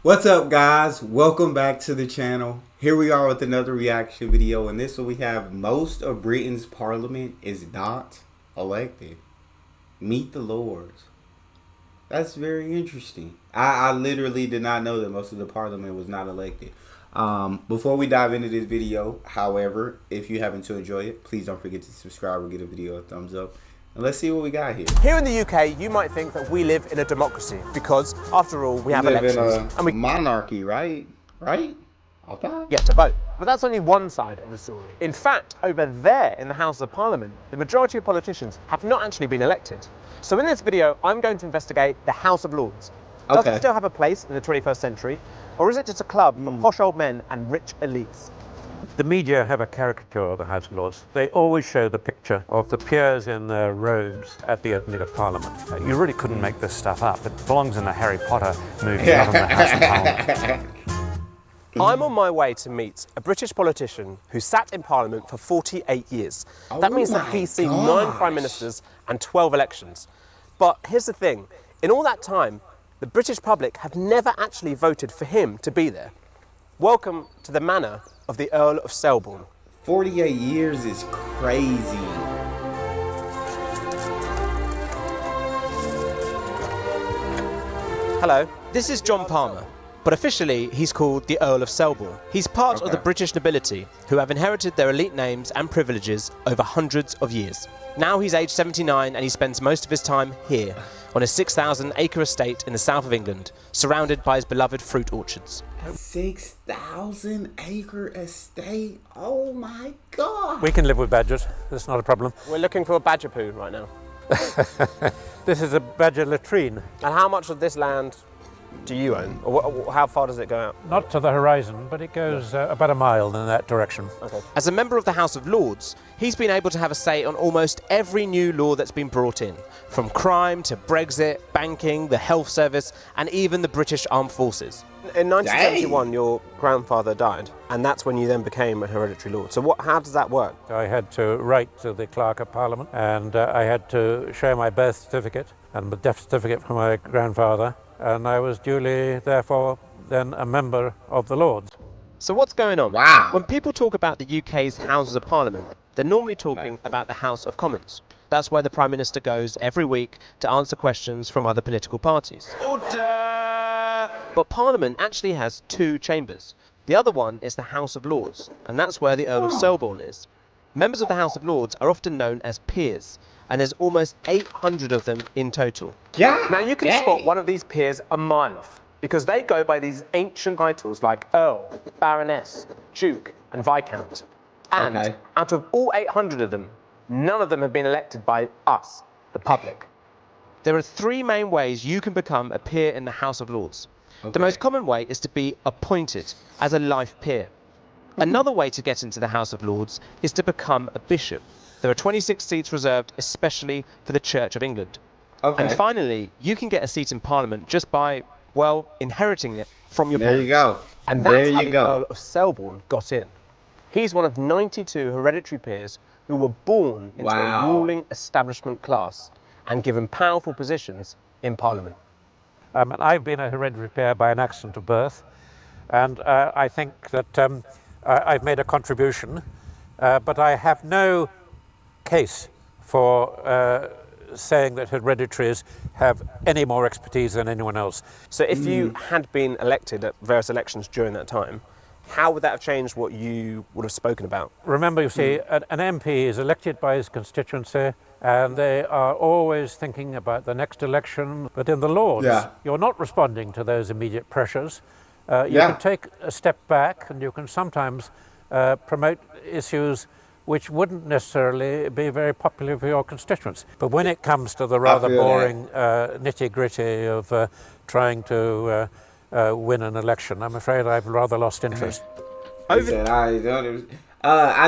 What's up, guys? Welcome back to the channel. Here we are with another reaction video. And this one we have most of Britain's parliament is not elected. Meet the Lords. That's very interesting. I literally did not know that most of the parliament was not elected. Before we dive into this video, however, if you happen to enjoy it, please don't forget to subscribe and give the video a thumbs up. And let's see what we got here. Here in the UK, you might think that we live in a democracy because, after all, we have live elections in a monarchy, right? Right? Okay. Get to vote. But that's only one side of the story. In fact, over there in the House of Parliament, the majority of politicians have not actually been elected. So in this video, I'm going to investigate the House of Lords. Does it still have a place in the 21st century, or is it just a club for posh old men and rich elites? The media have a caricature of the House of Lords. They always show the picture of the peers in their robes at the opening of Parliament. You really couldn't make this stuff up. It belongs in the Harry Potter movie, not in the House of Parliament. I'm on my way to meet a British politician who sat in Parliament for 48 years. That means that he's seen 9 prime ministers and 12 elections. But here's the thing, in all that time, the British public have never actually voted for him to be there. Welcome to the manor of the Earl of Selborne. 48 years is crazy. Hello, this is John Palmer, but officially he's called the Earl of Selborne. He's part of the British nobility who have inherited their elite names and privileges over hundreds of years. Now he's aged 79 and he spends most of his time here on a 6,000-acre estate in the south of England, surrounded by his beloved fruit orchards. 6,000-acre estate? Oh my God! We can live with badgers. That's not a problem. We're looking for a badger poo right now. This is a badger latrine. And how much of this land do you own? Or how far does it go out? Not to the horizon, but it goes about a mile in that direction. Okay. As a member of the House of Lords, he's been able to have a say on almost every new law that's been brought in, from crime to Brexit, banking, the health service, and even the British Armed Forces. In 1971, your grandfather died, and that's when you then became a hereditary lord. So how does that work? I had to write to the Clerk of Parliament, and I had to show my birth certificate and the death certificate from my grandfather, and I was duly, therefore, then a member of the Lords. So what's going on? Wow. When people talk about the UK's Houses of Parliament, they're normally talking about the House of Commons. That's where the Prime Minister goes every week to answer questions from other political parties. Order! But Parliament actually has 2 chambers. The other one is the House of Lords, and that's where the Earl of Selborne is. Members of the House of Lords are often known as peers, and there's almost 800 of them in total. Yeah. Now you can spot one of these peers a mile off, because they go by these ancient titles like Earl, Baroness, Duke, and Viscount. And out of all 800 of them, none of them have been elected by us, the public. There are 3 main ways you can become a peer in the House of Lords. The most common way is to be appointed as a life peer. Another way to get into the House of Lords is to become a bishop. There are 26 seats reserved especially for the Church of England. And finally, you can get a seat in Parliament just by, well, inheriting it from your parents. There you go. And that's how the Earl of Selborne got in. He's one of 92 hereditary peers who were born into a ruling establishment class and given powerful positions in Parliament. And I've been a hereditary peer by an accident of birth, and I think that I've made a contribution, but I have no case for saying that hereditaries have any more expertise than anyone else. So if you had been elected at various elections during that time, how would that have changed what you would have spoken about? Remember, you see, an MP is elected by his constituency, and they are always thinking about the next election. But in the Lords, you're not responding to those immediate pressures. You can take a step back, and you can sometimes promote issues which wouldn't necessarily be very popular for your constituents. But when it comes to the rather boring nitty-gritty of trying to win an election, I'm afraid I've rather lost interest. I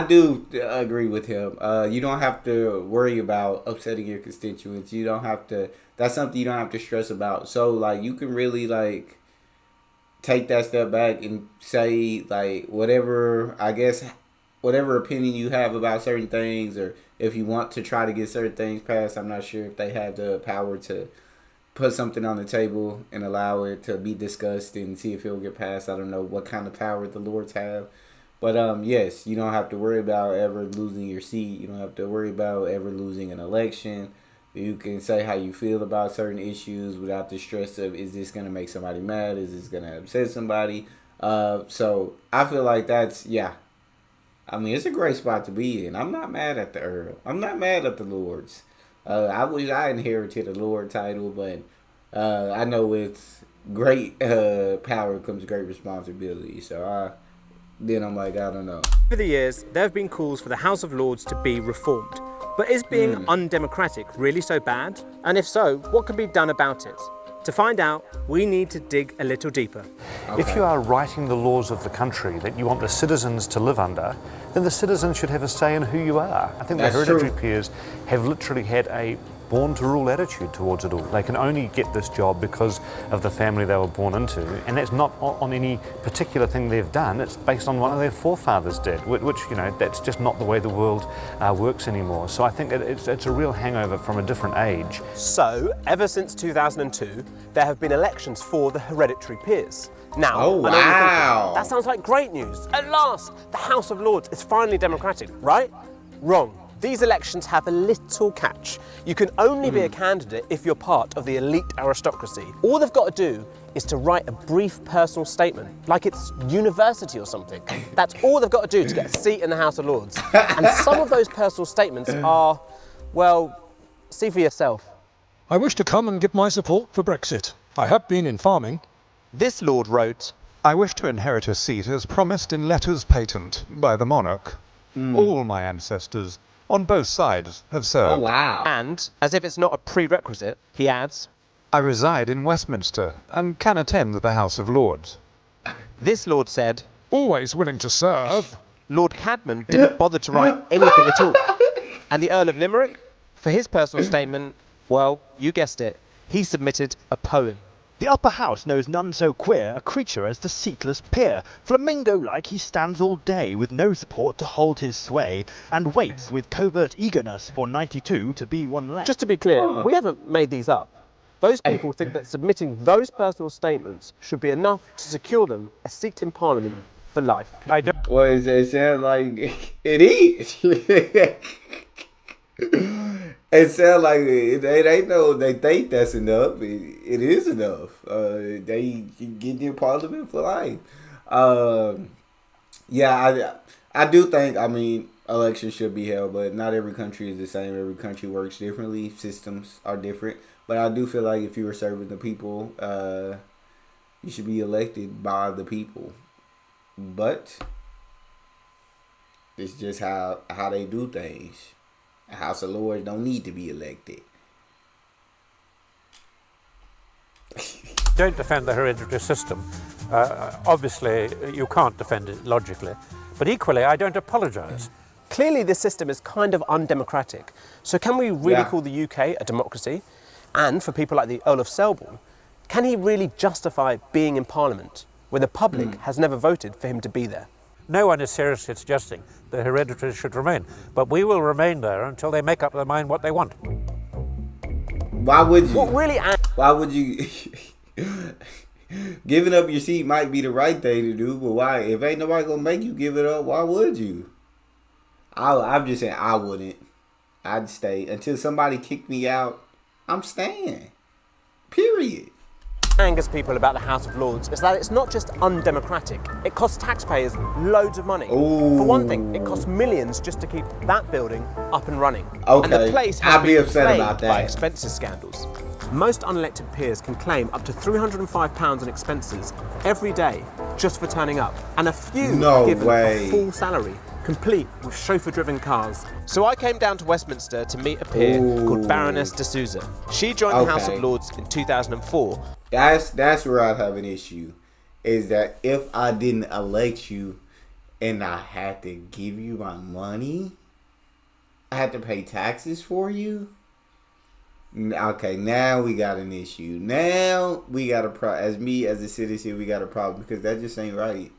do agree with him. You don't have to worry about upsetting your constituents. You don't have to. That's something you don't have to stress about. So like, you can really like take that step back and say like whatever opinion you have about certain things, or if you want to try to get certain things passed. I'm not sure if they have the power to put something on the table and allow it to be discussed and see if it'll get passed. I don't know what kind of power the Lords have. But yes, you don't have to worry about ever losing your seat. You don't have to worry about ever losing an election. You can say how you feel about certain issues without the stress of, is this going to make somebody mad? Is this going to upset somebody? So I feel like that's, yeah. I mean, it's a great spot to be in. I'm not mad at the Earl. I'm not mad at the Lords. I wish I inherited a Lord title, but I know with great power comes great responsibility. So then I'm like, I don't know. Over the years, there have been calls for the House of Lords to be reformed. But is being undemocratic really so bad? And if so, what can be done about it? To find out, we need to dig a little deeper. Okay. If you are writing the laws of the country that you want the citizens to live under, then the citizens should have a say in who you are. I think the hereditary peers have literally had a born-to-rule attitude towards it all. They can only get this job because of the family they were born into, and that's not on any particular thing they've done. It's based on what their forefathers did, which, you know, that's just not the way the world works anymore. So I think it's a real hangover from a different age. So, ever since 2002, there have been elections for the hereditary peers. Now, oh, wow. I know you're thinking, that sounds like great news. At last, the House of Lords is finally democratic, right? Wrong. These elections have a little catch. You can only be a candidate if you're part of the elite aristocracy. All they've got to do is to write a brief personal statement, like it's university or something. That's all they've got to do to get a seat in the House of Lords. And some of those personal statements are, well, see for yourself. I wish to come and give my support for Brexit. I have been in farming. This lord wrote, I wish to inherit a seat as promised in letters patent by the monarch. All my ancestors, on both sides, have served. Oh, wow. And, as if it's not a prerequisite, he adds, I reside in Westminster and can attend the House of Lords. This lord said, Always willing to serve. Lord Cadman didn't bother to write anything at all. And the Earl of Limerick, for his personal statement, well, you guessed it, he submitted a poem. The upper house knows none so queer a creature as the seatless peer. Flamingo-like he stands all day, with no support to hold his sway, and waits with covert eagerness for 92 to be one less. Just to be clear, we haven't made these up. Those people think that submitting those personal statements should be enough to secure them a seat in Parliament for life. I don't. Well, it sounds like it is. It sounds like they know, they think that's enough. It is enough. They get in Parliament for life. Yeah, I do think, I mean, elections should be held, but not every country is the same. Every country works differently. Systems are different. But I do feel like if you were serving the people, you should be elected by the people. But it's just how they do things. The House of Lords don't need to be elected. Don't defend the hereditary system. Obviously, you can't defend it logically. But equally, I don't apologise. Clearly, this system is kind of undemocratic. So can we really call the UK a democracy? And for people like the Earl of Selborne, can he really justify being in Parliament when the public has never voted for him to be there? No one is seriously suggesting the hereditary should remain, but we will remain there until they make up their mind what they want. Why would you? What really? Why would you? Giving up your seat might be the right thing to do, but why? If ain't nobody gonna make you give it up, why would you? I'm just saying I wouldn't. I'd stay until somebody kicked me out. I'm staying. Period. Angers people about the House of Lords is that it's not just undemocratic, it costs taxpayers loads of money. Ooh. For one thing, it costs millions just to keep that building up and running. Okay, and the place has I'd be been upset plagued about that. by expenses scandals. Most unelected peers can claim up to £305 in expenses every day just for turning up, and a few are given a full salary, complete with chauffeur-driven cars. So I came down to Westminster to meet a peer called Baroness de Souza. She joined the House of Lords in 2004. That's where I'd have an issue, is that if I didn't elect you and I had to give you my money, I had to pay taxes for you. Okay, now we got an issue. Now we got a problem. As me, as a citizen, we got a problem because that just ain't right.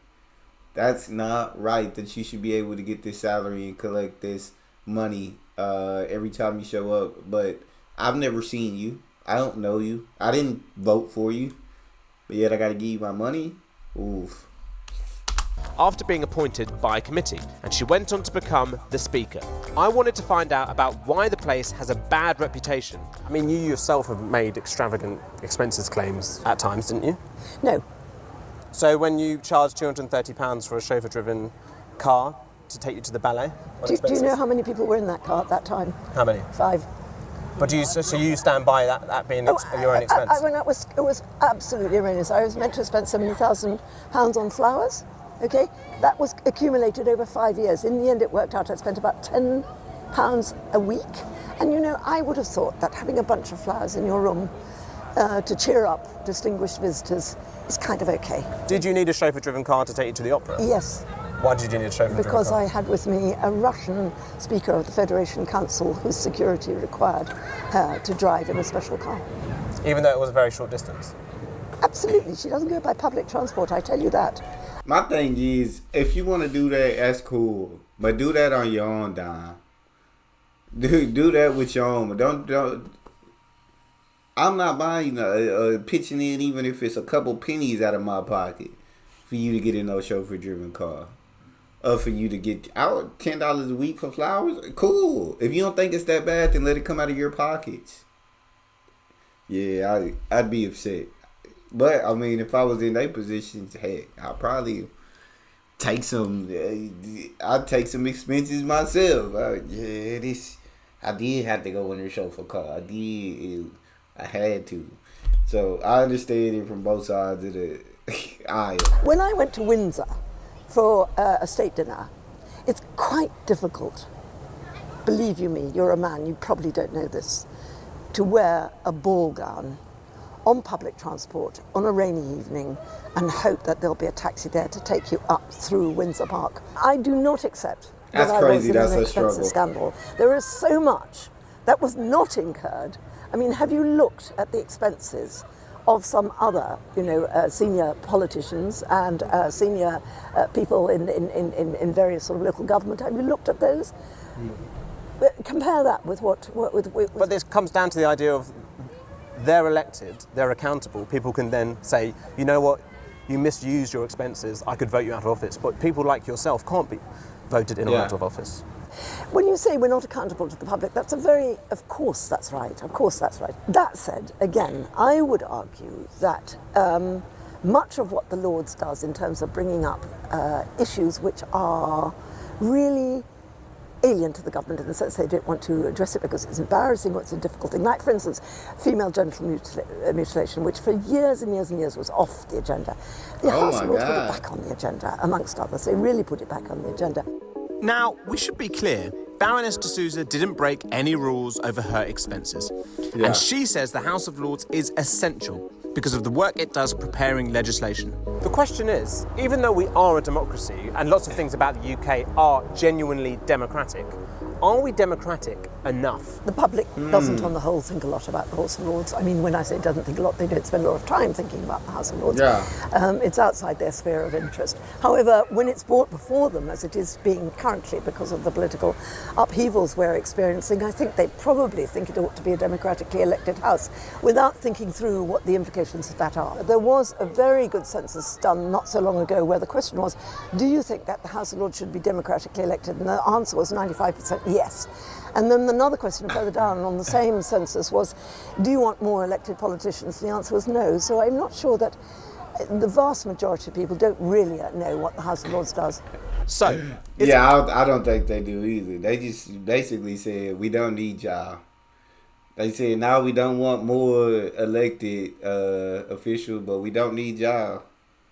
That's not right that you should be able to get this salary and collect this money every time you show up. But I've never seen you. I don't know you. I didn't vote for you, but yet I got to give you my money. Oof. After being appointed by committee, and she went on to become the Speaker. I wanted to find out about why the place has a bad reputation. I mean, you yourself have made extravagant expenses claims at times, didn't you? No. So when you charged £230 for a chauffeur-driven car to take you to the ballet? Do you know how many people were in that car at that time? How many? 5. But so you stand by that being your own expense? It was absolutely erroneous. I was meant to have spent £70,000 on flowers. Okay, that was accumulated over 5 years. In the end, it worked out. I spent about £10 a week. And you know, I would have thought that having a bunch of flowers in your room to cheer up distinguished visitors is kind of okay. Did you need a chauffeur-driven car to take you to the opera? Yes. Why did you need a chauffeur-driven car? Because I had with me a Russian speaker of the Federation Council whose security required her to drive in a special car. Even though it was a very short distance? Absolutely. She doesn't go by public transport, I tell you that. My thing is, if you want to do that, that's cool. But do that on your own dime. Do that with your own. Don't. I'm not buying pitching in, even if it's a couple pennies out of my pocket, for you to get in no chauffeur-driven car. Or for you to get out $10 a week for flowers. Cool. If you don't think it's that bad, then let it come out of your pockets. Yeah, I'd be upset. But, I mean, if I was in their positions, heck, I'd probably take some, I'd take some expenses myself. I did have to go in the chauffeur car. I had to. So, I understand it from both sides of the aisle. When I went to Windsor for a state dinner, it's quite difficult, believe you me, you're a man, you probably don't know this, to wear a ball gown on public transport on a rainy evening and hope that there'll be a taxi there to take you up through Windsor Park. I do not accept That's that crazy. I was in That's an a expensive struggle. scandal. There is so much that was not incurred. I mean, have you looked at the expenses of some other, senior politicians and senior people in various sort of local government? Have you looked at those? Compare that with what But this comes down to the idea of they're elected, they're accountable. People can then say, you know what, you misused your expenses, I could vote you out of office. But people like yourself can't be voted in or out of office. When you say we're not accountable to the public, that's of course that's right, of course that's right. That said, again, I would argue that much of what the Lords does in terms of bringing up issues which are really alien to the government in the sense they don't want to address it because it's embarrassing or it's a difficult thing. Like, for instance, female genital mutilation, which for years and years and years was off the agenda. The House of Lords put it back on the agenda, amongst others. They really put it back on the agenda. Now, we should be clear. Baroness de Souza didn't break any rules over her expenses. Yeah. And she says the House of Lords is essential because of the work it does preparing legislation. The question is, even though we are a democracy and lots of things about the UK are genuinely democratic, are we democratic enough? The public doesn't, on the whole, think a lot about the House of Lords. I mean, when I say doesn't think a lot, they don't spend a lot of time thinking about the House of Lords. Yeah. It's outside their sphere of interest. However, when it's brought before them, as it is being currently because of the political upheavals we're experiencing, I think they probably think it ought to be a democratically elected House without thinking through what the implications of that are. There was a very good census done not so long ago where the question was, do you think that the House of Lords should be democratically elected? And the answer was 95% yes. And then another question further down on the same census was, do you want more elected politicians? The answer was no. So I'm not sure that the vast majority of people don't really know what the House of Lords does. So, I don't think they do either. They just basically said, we don't need y'all. They said, now we don't want more elected officials, but we don't need y'all.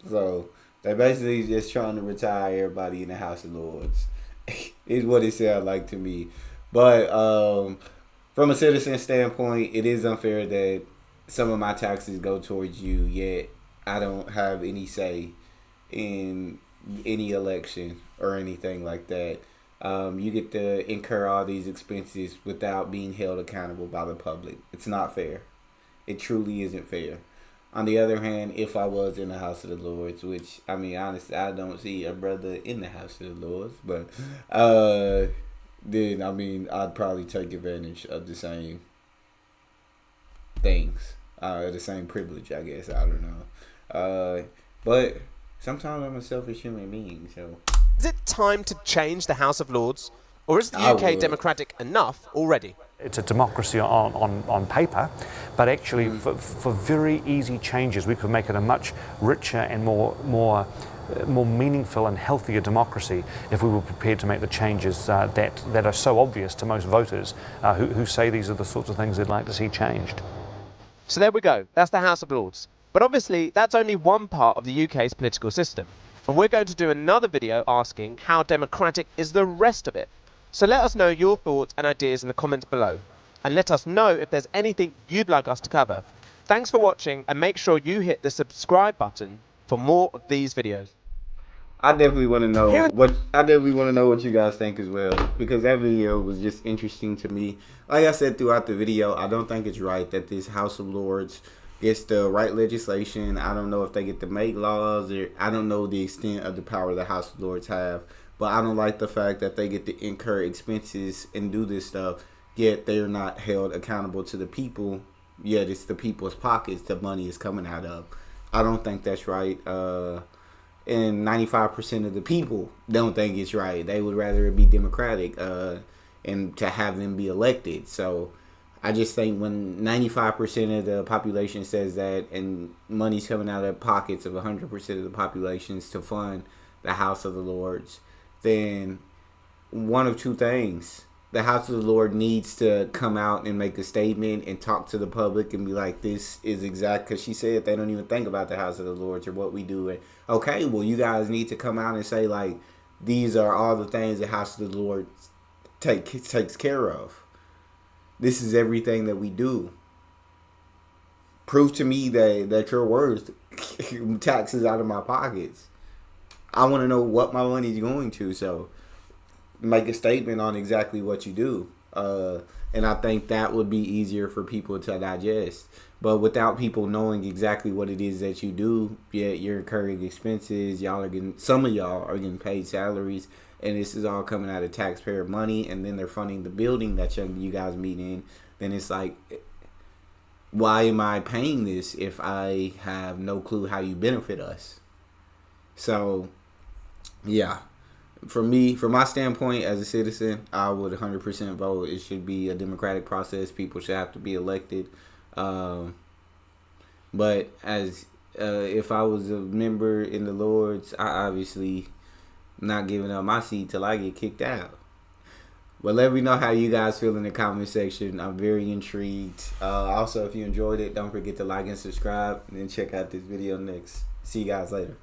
So they basically just trying to retire everybody in the House of Lords. Is what it sounds like to me. But from a citizen standpoint, it is unfair that some of my taxes go towards you, yet I don't have any say in any election or anything like that. You get to incur all these expenses without being held accountable by the public. It's not fair. It truly isn't fair. On the other hand, if I was in the House of the Lords, which, I mean, honestly, I don't see a brother in the House of the Lords, but then, I mean, I'd probably take advantage of the same. things, the same privilege, I guess. I don't know. But sometimes I'm a selfish human being, so. Is it time to change the House of Lords? Or is the UK democratic enough already? It's a democracy on paper, but actually for very easy changes, we could make it a much richer and more meaningful and healthier democracy if we were prepared to make the changes that are so obvious to most voters who say these are the sorts of things they'd like to see changed. So there we go. That's the House of Lords. But obviously, that's only one part of the UK's political system. And we're going to do another video asking how democratic is the rest of it. So let us know your thoughts and ideas in the comments below. And let us know if there's anything you'd like us to cover. Thanks for watching, and make sure you hit the subscribe button for more of these videos. I definitely want to know what you guys think as well, because that video was just interesting to me. Like I said throughout the video, I don't think it's right that this House of Lords gets the right legislation. I don't know if they get to make laws, or I don't know the extent of the power the House of Lords have. But I don't like the fact that they get to incur expenses and do this stuff, yet they're not held accountable to the people. Yet it's the people's pockets the money is coming out of. I don't think that's right. And 95% of the people don't think it's right. They would rather it be democratic and to have them be elected. So I just think when 95% of the population says that, and money's coming out of the pockets of 100% of the populations to fund the House of the Lords, then one of two things. The House of the Lord needs to come out and make a statement and talk to the public and be like, this is exact, because she said they don't even think about the House of the Lords or what we do. And okay, well, you guys need to come out and say, like, these are all the things the House of the Lord takes care of. This is everything that we do. Prove to me that your words taxes out of my pockets. I want to know what my money's going to, so make a statement on exactly what you do. And I think that would be easier for people to digest. But without people knowing exactly what it is that you do, yet you're incurring expenses, some of y'all are getting paid salaries, and this is all coming out of taxpayer money, and then they're funding the building that you guys meet in, then it's like, why am I paying this if I have no clue how you benefit us? So, yeah, from my standpoint as a citizen, I would 100% vote. It should be a democratic process. People should have to be elected. But as if I was a member in the Lords, I obviously not giving up my seat till I get kicked out. But let me know how you guys feel in the comment section. I'm very intrigued. Also, if you enjoyed it, don't forget to like and subscribe, and then check out this video next. See you guys later.